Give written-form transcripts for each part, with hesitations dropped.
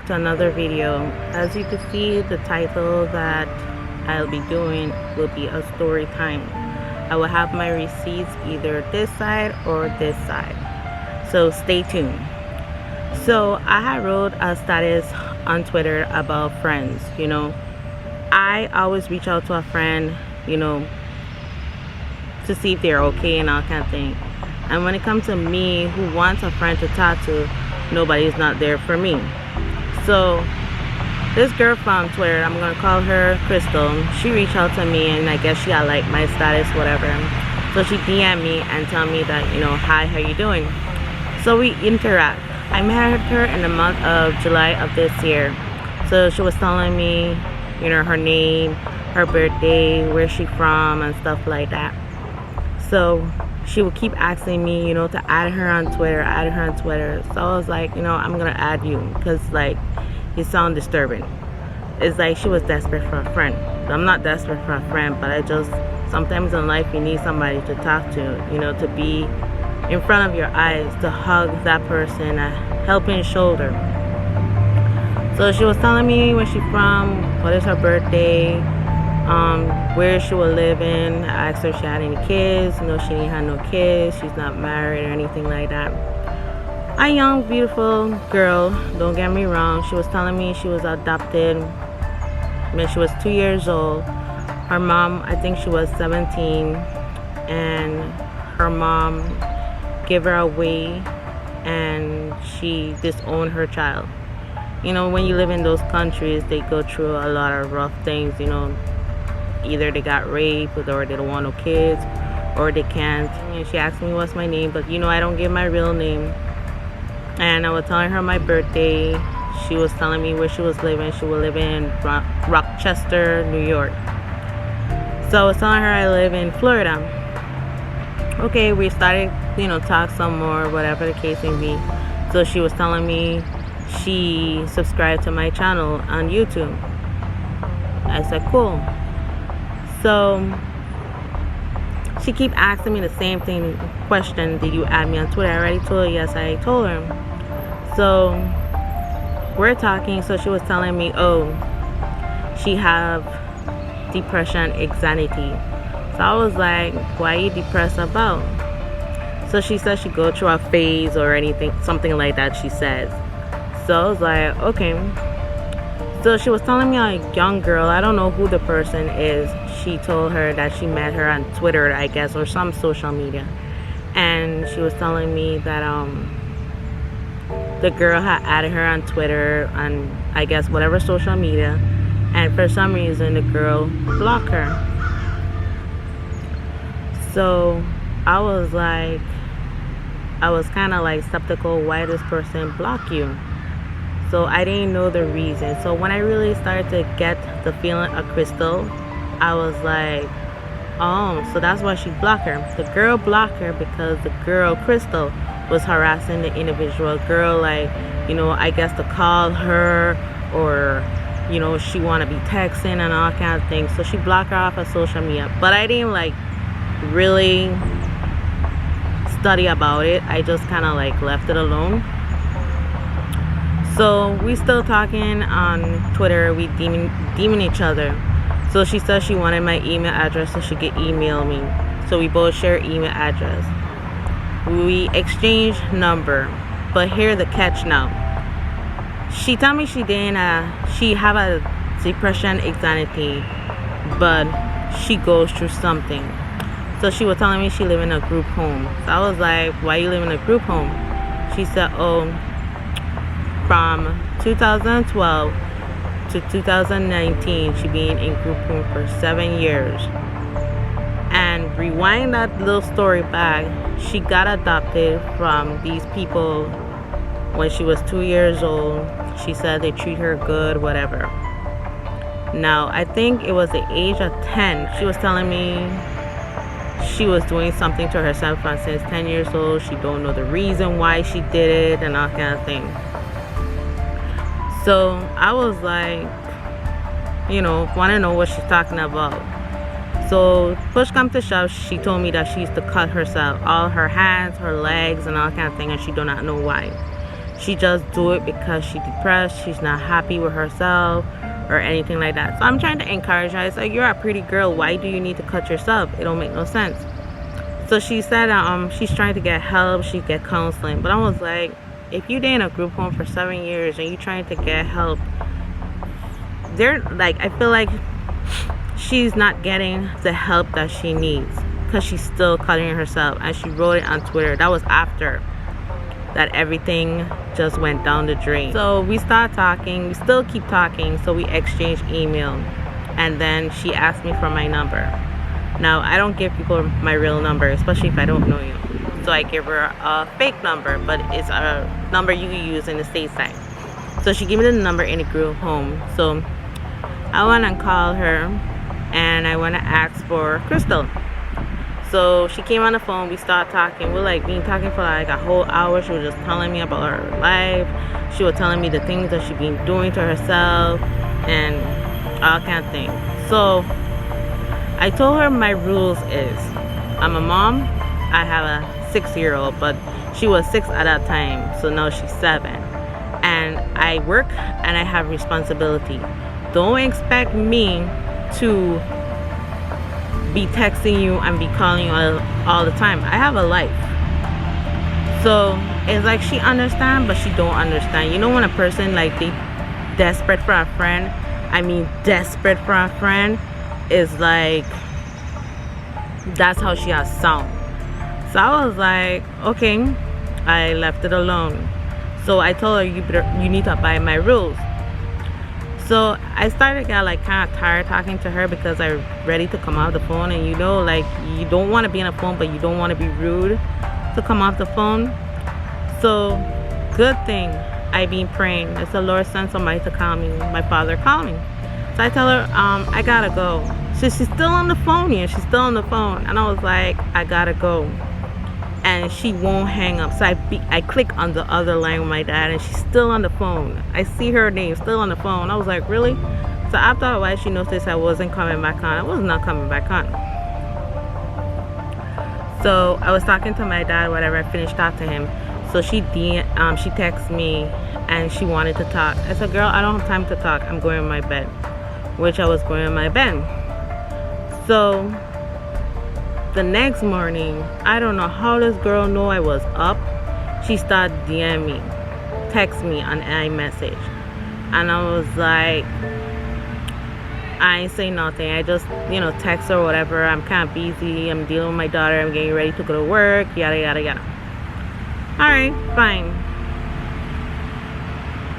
to another video. As you can see, the title that I'll be doing will be a story time. I will have my receipts either this side or this side, so stay tuned. So I had wrote a status on Twitter about friends. I always reach out to a friend, to see if they're okay and all kind of thing. And when it comes to me, who wants a friend to talk to, nobody's not there for me. So this girl from Twitter, I'm gonna call her Crystal, she reached out to me, and I guess she had liked my status, whatever. So she DM'd me and tell me that, hi, how you doing? So we interact. I met her in the month of July of this year. So she was telling me, her name, her birthday, where she from, and stuff like that. So she would keep asking me, to add her on Twitter, So I was like, I'm gonna add you, because you sound disturbing. It's like she was desperate for a friend. I'm not desperate for a friend, but sometimes in life you need somebody to talk to, to be in front of your eyes, to hug that person, a helping shoulder. So she was telling me where she from, what is her birthday, where she will live in. I asked her if she had any kids. No, she didn't have no kids. She's not married or anything like that. A young, beautiful girl, don't get me wrong. She was telling me she was adopted when she was 2 years old. Her mom, I think she was 17, and her mom gave her away, and she disowned her child. When you live in those countries, they go through a lot of rough things. Either they got raped, or they don't want no kids, or they can't. And she asked me what's my name, but I don't give my real name. And I was telling her my birthday. She was telling me where she was living. She would live in Rochester, New York. So I was telling her I live in Florida. Okay, we started, talk some more, whatever the case may be. So she was telling me she subscribed to my channel on YouTube. I said, cool. So she keep asking me the same question. Did you add me on Twitter? I already told her yes, I told her. So we're talking. So she was telling me, she have depression, anxiety. So I was like, why are you depressed about? So she said she go through a phase or anything, something like that, she says. So I was like, okay. So she was telling me a young girl, I don't know who the person is. She told her that she met her on Twitter, I guess, or some social media. And she was telling me that the girl had added her on Twitter, and I guess whatever social media. And for some reason, the girl blocked her. So I was kind of skeptical, why this person block you? So I didn't know the reason. So when I really started to get the feeling of Crystal, I was like, so that's why she blocked her. The girl blocked her because the girl, Crystal, was harassing the individual girl, I guess to call her, or she want to be texting and all kind of things. So she blocked her off of social media. But I didn't really study about it. I just kind of left it alone. So we still talking on Twitter. We demon each other. So she said she wanted my email address so she could email me. So we both share email address. We exchange number. But here the catch now. She told me she have a depression, anxiety, but she goes through something. So she was telling me she live in a group home. So I was like, why you live in a group home? She said, from 2012 to 2019, she been in group home for 7 years. And rewind that little story back, she got adopted from these people when she was 2 years old. She said they treat her good, whatever. Now, I think it was the age of 10. She was telling me she was doing something to herself from since 10 years old. She don't know the reason why she did it and all kind of thing. So I was like, want to know what she's talking about. So push come to shove, she told me that she used to cut herself, all her hands, her legs, and all kind of thing, and she do not know why. she just do it because she's depressed, she's not happy with herself or anything like that. So I'm trying to encourage her. It's like, you're a pretty girl, why do you need to cut yourself? It don't make no sense. So she said she's trying to get help, she get counseling. But I was like, if you stay in a group home for 7 years and you trying to get help, they're like, I feel like she's not getting the help that she needs because she's still cutting herself. And she wrote it on Twitter. That was after that everything just went down the drain. So we start talking, we still keep talking, so we exchange email, and then she asked me for my number. Now I don't give people my real number, especially if I don't know you, so I give her a fake number, but it's a number you can use in the stateside. So she gave me the number in the group home. So I went and called her and I went to ask for Crystal. So she came on the phone, we started talking. We're like been talking for like a whole hour. She was just telling me about her life. She was telling me the things that she's been doing to herself and all kind of things. So I told her my rules is, I'm a mom, I have a 6-year-old, but she was 6 at that time, so now she's 7. And I work and I have responsibility. Don't expect me to be texting you and be calling you all the time. I have a life. So it's like she understand, but she don't understand. You know, when a person like they desperate for a friend, I mean desperate for a friend, is like, that's how she has sound. So I was like, okay. I left it alone. So I told her, you need to abide my rules. So I started get like kind of tired talking to her because I'm ready to come off the phone, and you know, like, you don't want to be on the phone, but you don't want to be rude to come off the phone. So good thing I been praying. It's the Lord sent somebody to call me. My father called me. So I tell her, I gotta go. So she's still on the phone here. She's still on the phone, and I was like, I gotta go. And she won't hang up. So I click on the other line with my dad, and she's still on the phone. I see her name still on the phone. I was like, really? So after a while, she noticed I wasn't coming back on. I was not coming back on. So I was talking to my dad, whatever. I finished talking to him. So she texted me and she wanted to talk. I said, girl, I don't have time to talk. I'm going in my bed. Which I was going in my bed. So the next morning, I don't know how this girl knew I was up. She started DMing me, text me on iMessage, and I was like, I ain't say nothing. I just, you know, text her or whatever. I'm kind of busy. I'm dealing with my daughter. I'm getting ready to go to work. Yada yada yada. All right, fine.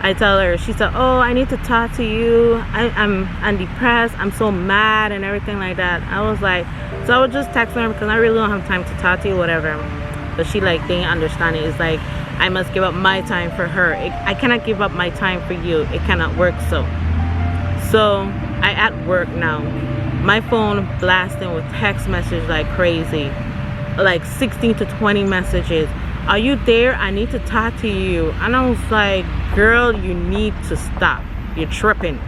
I tell her. She said, oh, I need to talk to you. I'm depressed. I'm so mad and everything like that. I was like, so I was just texting her because I really don't have time to talk to you, whatever. But she like didn't understand it. It's like, I must give up my time for her. I cannot give up my time for you. It cannot work so. So I at work now. My phone blasting with text messages like crazy. Like 16 to 20 messages. Are you there? I need to talk to you. And I was like, girl, you need to stop. You're tripping.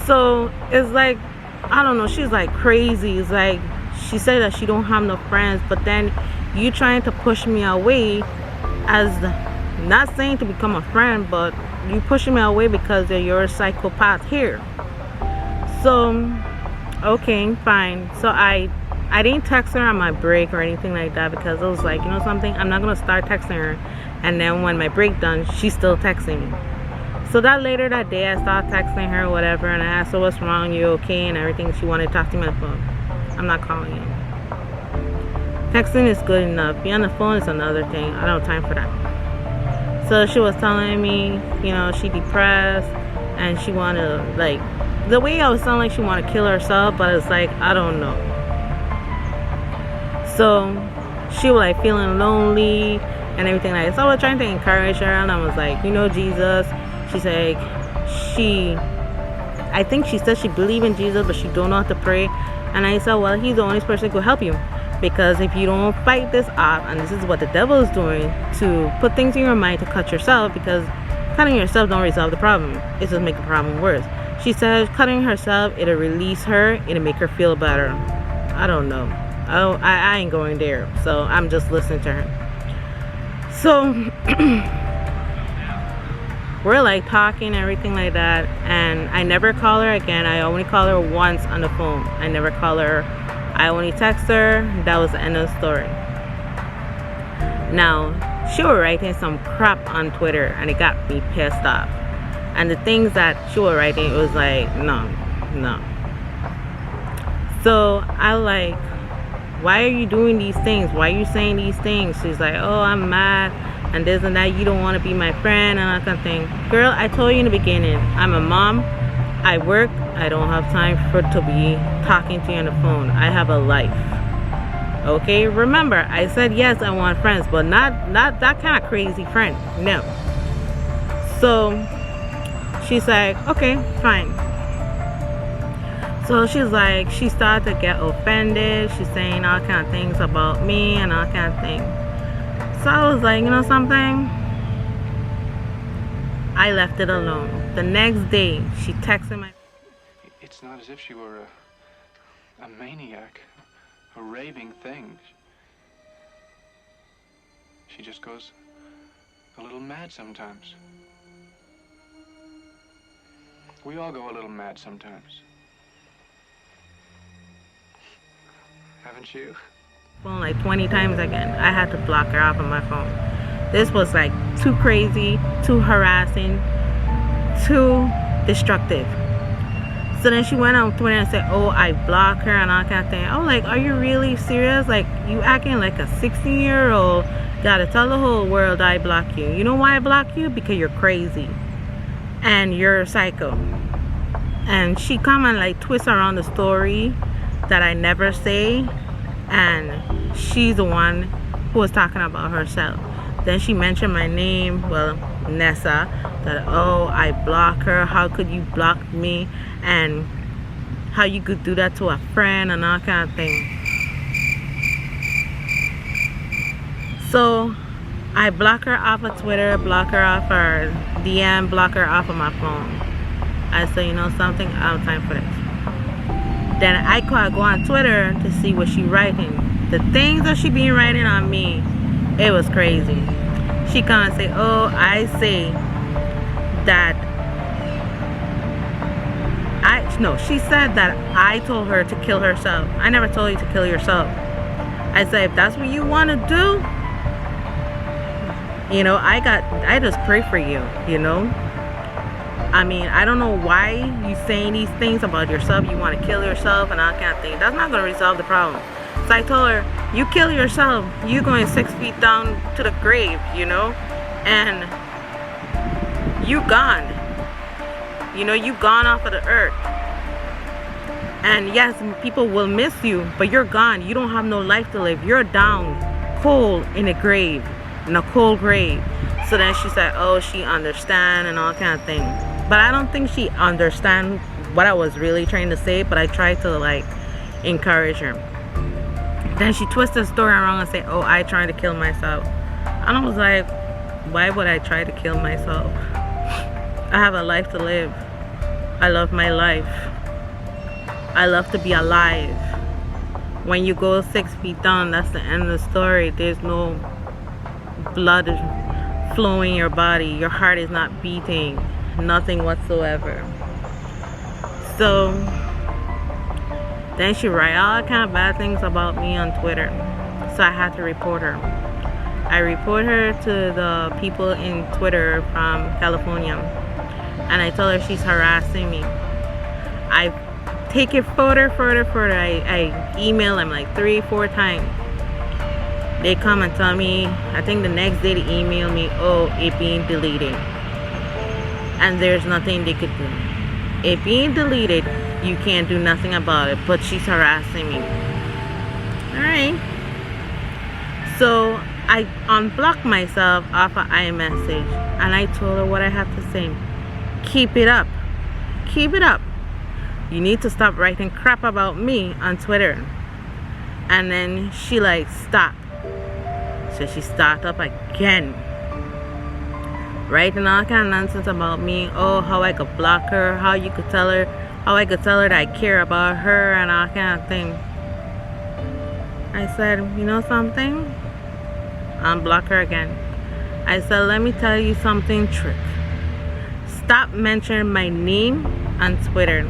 So it's like, I don't know, she's like crazy. It's like, she said that she don't have no friends, but then you trying to push me away, as not saying to become a friend, but you pushing me away because you're a psychopath here. So okay, fine. So I didn't text her on my break or anything like that, because I was like, you know something, I'm not gonna start texting her and then when my break done, she's still texting me. So that later that day, I started texting her, whatever, and I asked her what's wrong, you okay, and everything. She wanted to talk to me on the phone. I'm not calling you. Texting is good enough. Being on the phone is another thing. I don't have time for that. So she was telling me, you know, she depressed and she wanted, like, the way I was sounding like she wanted to kill herself, but it's like, I don't know. So she was like feeling lonely and everything like that. So I was trying to encourage her, and I was like, you know, Jesus. She's like, I think she said she believed in Jesus, but she don't know how to pray. And I said, well, he's the only person who could help you, because if you don't fight this off, and this is what the devil is doing, to put things in your mind to cut yourself, because cutting yourself don't resolve the problem, it just make the problem worse. She said cutting herself, it'll release her, it'll make her feel better. I don't know. I ain't going there, so I'm just listening to her. So we're like talking, everything like that, and I never call her again. I only call her once on the phone. I never call her. I only text her. That was the end of the story. Now, she was writing some crap on Twitter, and it got me pissed off. And the things that she was writing, it was like, no. So I like, why are you doing these things? Why are you saying these things? She's like, oh, I'm mad and this and that. You don't want to be my friend and that kind of thing. Girl, I told you in the beginning, I'm a mom. I work. I don't have time to be talking to you on the phone. I have a life. Okay, remember, I said yes, I want friends, but not that kind of crazy friend. No. So she's like, okay, fine. So she's like, she started to get offended. She's saying all kind of things about me and all kind of things. So I was like, you know something? I left it alone. The next day, she texted me. It's not as if she were a maniac, a raving thing. She just goes a little mad sometimes. We all go a little mad sometimes. Haven't you? Phone like 20 times again. I had to block her off of my phone. This was like too crazy, too harassing, too destructive. So then she went on Twitter and said, oh, I blocked her and all kind of thing. I was like, are you really serious? Like, you acting like a 16-year-old. Gotta tell the whole world I block you. You know why I block you? Because you're crazy and you're a psycho. And she come and like twist around the story that I never say, and she's the one who was talking about herself. Then she mentioned my name, well, Anessa, that, oh, I block her. How could you block me? And how you could do that to a friend and all kind of thing. So I block her off of Twitter, block her off her DM, block her off of my phone. I said, you know something, I don't have time for this. Then I go on Twitter to see what she writing. The things that she been writing on me, it was crazy. She come and say, oh, I say that she said that I told her to kill herself. I never told you to kill yourself. I said, if that's what you want to do, you know, I just pray for you, you know. I mean, I don't know why you saying these things about yourself. You want to kill yourself and all kind of thing. That's not going to resolve the problem. So I told her, you kill yourself, you're going 6 feet down to the grave, you know, and you gone. You know, you gone off of the earth. And yes, people will miss you, but you're gone. You don't have no life to live. You're down cold in a grave, in a cold grave. So then she said, oh, she understand and all kind of thing. But I don't think she understand what I was really trying to say, but I tried to like encourage her. Then she twisted the story around and said, oh, I tried to kill myself. And I was like, why would I try to kill myself? I have a life to live. I love my life. I love to be alive. When you go 6 feet down, that's the end of the story. There's no blood flowing in your body. Your heart is not beating. Nothing whatsoever. So then she write all kind of bad things about me on Twitter. So I had to report her. I report her to the people in Twitter from California. And I told her she's harassing me. I take it further. I email them like 3-4 times. They come and tell me, I think the next day they email me, oh, it being deleted. And there's nothing they could do. It being deleted, you can't do nothing about it, but she's harassing me. Alright. So I unblocked myself off of iMessage, and I told her what I have to say. Keep it up. Keep it up. You need to stop writing crap about me on Twitter. And then she like stopped. So she started up again, writing all kind of nonsense about me. Oh, how I could block her, how you could tell her, how I could tell her that I care about her and all kind of thing. I said, you know something? Unblock her again. I said, let me tell you something, Trick. Stop mentioning my name on Twitter.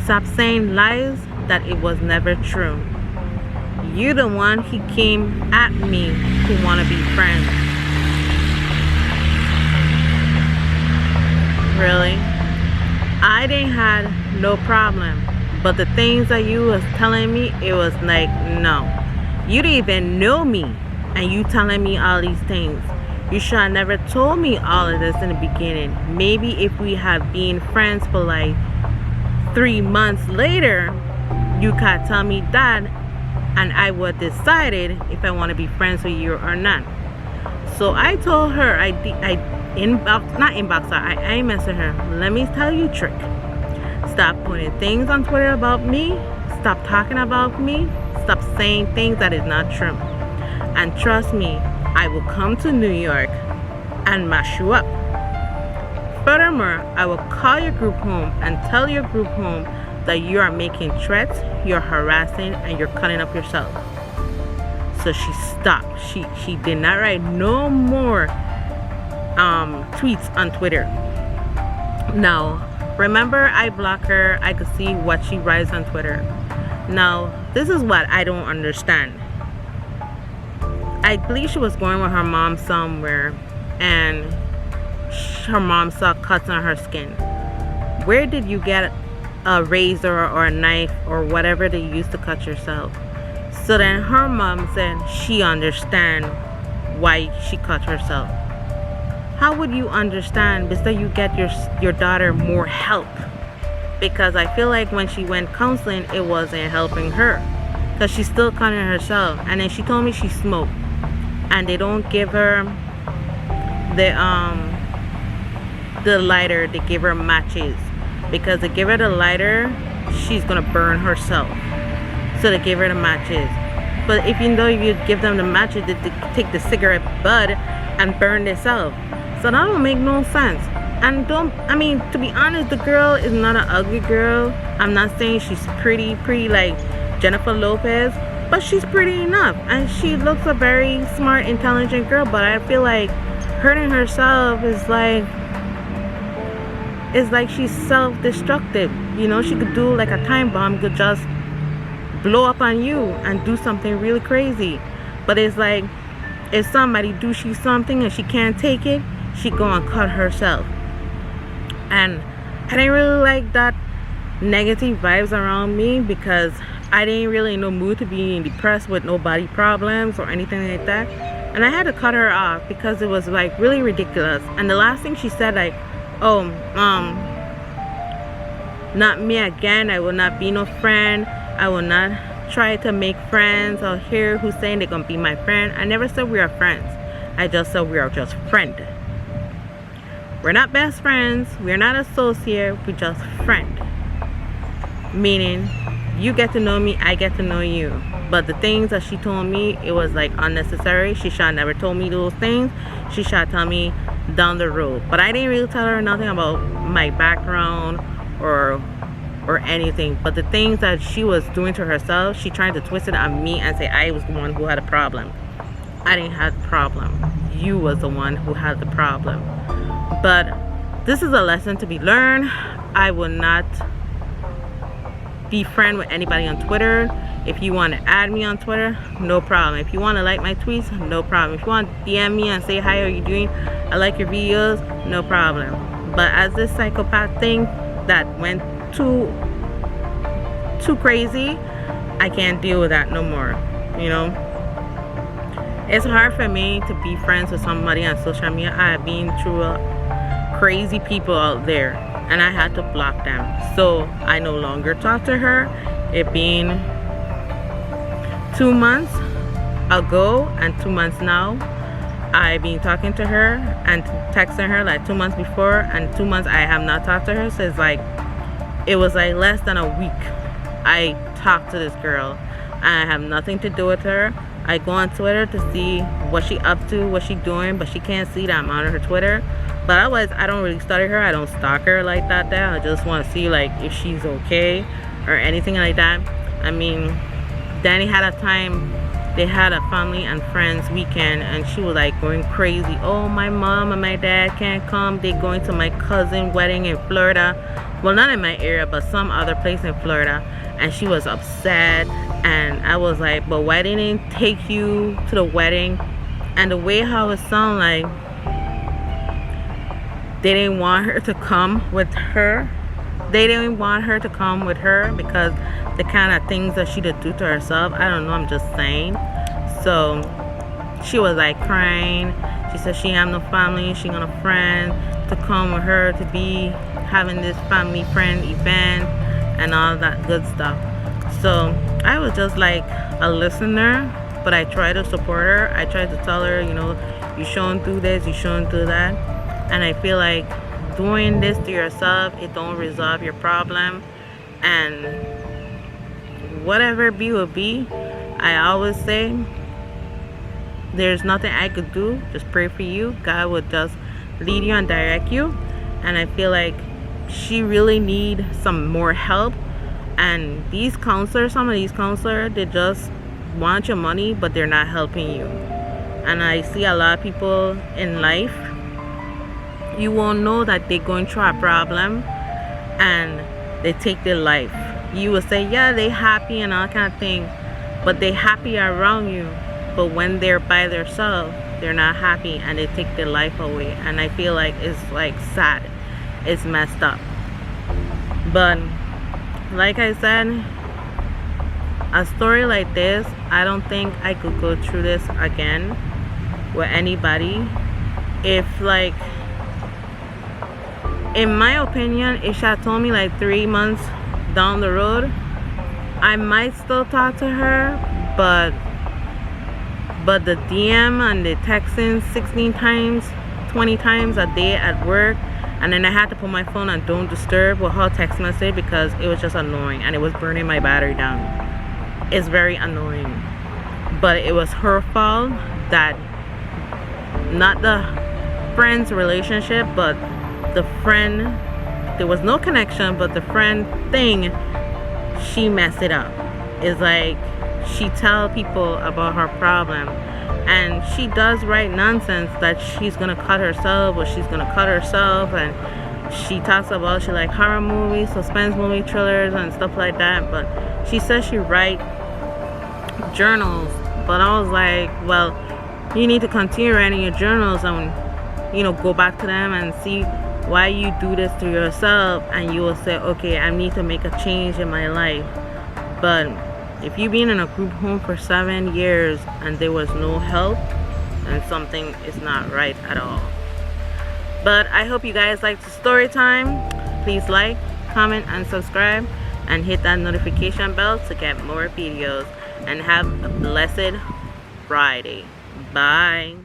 Stop saying lies that it was never true. You're the one he came at me to want to be friends. Really? I didn't have no problem. But the things that you was telling me, it was like, no. You didn't even know me. And you telling me all these things. You should have never told me all of this in the beginning. Maybe if we had been friends for like 3 months later, you could tell me that, and I would decided if I want to be friends with you or not. So I told her, I messaged her, let me tell you, Trick. Stop putting things on Twitter about me. Stop talking about me. Stop saying things that is not true. And trust me, I will come to New York and mash you up. Furthermore, I will call your group home and tell your group home that you are making threats, you're harassing, and you're cutting up yourself. So she stopped. She did not write no more tweets on Twitter. Now, remember, I block her. I could see what she writes on Twitter. Now, this is what I don't understand. I believe she was going with her mom somewhere, and her mom saw cuts on her skin. Where did you get a razor or a knife or whatever they use to cut yourself? So then her mom said she understand why she cut herself. How would you understand besides you get your daughter more help? Because I feel like when she went counseling, it wasn't helping her, because she's still cutting herself. And then she told me she smoked, and they don't give her the lighter. They give her matches, because they give her the lighter, she's gonna burn herself. So they give her the matches. But if you give them the matches, they take the cigarette butt and burn themselves. So that don't make no sense. And to be honest, the girl is not an ugly girl. I'm not saying she's pretty like Jennifer Lopez, but she's pretty enough. And she looks a very smart, intelligent girl. But I feel like hurting herself is like she's self-destructive. You know, she could do like a time bomb, could just blow up on you and do something really crazy. But it's like, if somebody do she something and she can't take it, she go and cut herself. And I didn't really like that negative vibes around me, because I didn't really in no mood to be depressed with no body problems or anything like that. And I had to cut her off because it was like really ridiculous. And the last thing she said, like, oh, not me again, I will not be no friend, I will not try to make friends or hear who's saying they're gonna be my friend. I never said we are friends. I just said we are just friends. We're not best friends, we're not associates, we're just friends. Meaning, you get to know me, I get to know you. But the things that she told me, it was like unnecessary. She should have never told me those things. She should have told me down the road. But I didn't really tell her nothing about my background or anything. But the things that she was doing to herself, she tried to twist it on me and say I was the one who had a problem. I didn't have the problem. You was the one who had the problem. But this is a lesson to be learned. I will not be friend with anybody on Twitter. If you want to add me on Twitter, no problem. If you want to like my tweets, no problem. If you want to DM me and say hi, how are you doing, I like your videos, no problem. But as this psychopath thing that went too crazy, I can't deal with that no more. You know, it's hard for me to be friends with somebody on social media. I have been through crazy people out there, and I had to block them. So I no longer talk to her. It being 2 months ago and 2 months now, I've been talking to her and texting her like 2 months before, and 2 months I have not talked to her. So it's like, it was like less than a week I talked to this girl, and I have nothing to do with her. I go on Twitter to see what she up to, what she doing, but she can't see that I'm on her Twitter. But otherwise, I don't really study her. I don't stalk her like that. I just want to see like if she's okay or anything like that. I mean, Danny had a time they had a family and friends weekend, and she was like going crazy. Oh, my mom and my dad can't come, they going to my cousin wedding in Florida. Well, not in my area, but some other place in Florida. And she was upset, and I was like, but why didn't they take you to the wedding? And the way how it sounded, like they didn't want her to come with her. They didn't want her to come with her because the kind of things that she did do to herself. I don't know, I'm just saying. So she was like crying. She said she have no family, she got a friend to come with her to be having this family friend event and all that good stuff. So I was just like a listener, but I tried to support her. I tried to tell her, you know, you shouldn't do this, you shouldn't do that. And I feel like doing this to yourself, it don't resolve your problem. And whatever be will be. I always say there's nothing I could do, just pray for you. God will just lead you and direct you. And I feel like she really need some more help. And these counselors, some of these counselors, they just want your money, but they're not helping you. And I see a lot of people in life, you won't know that they're going through a problem and they take their life. You will say, yeah, they happy and all kind of thing, but they happy around you. But when they're by themselves, they're not happy and they take their life away. And I feel like it's like sad, it's messed up. But like I said, a story like this, I don't think I could go through this again with anybody. If like, in my opinion, if she had told me like 3 months down the road, I might still talk to her, but the DM and the texting 16 times, 20 times a day at work, and then I had to put my phone on don't disturb with her text message because it was just annoying and it was burning my battery down. It's very annoying. But it was her fault, that not the friend's relationship, but the friend, there was no connection, but the friend thing, she messed it up. It's like she tell people about her problem, and she does write nonsense that she's gonna cut herself, or she's gonna cut herself, and she talks about she like horror movies, suspense movie, thrillers and stuff like that. But she says she write journals, but I was like, well, you need to continue writing your journals and, you know, go back to them and see why you do this to yourself, and you will say, okay, I need to make a change in my life. But if you've been in a group home for 7 years and there was no help, then something is not right at all. But I hope you guys liked the story time. Please like, comment and subscribe, and hit that notification bell to get more videos. And have a blessed Friday. Bye.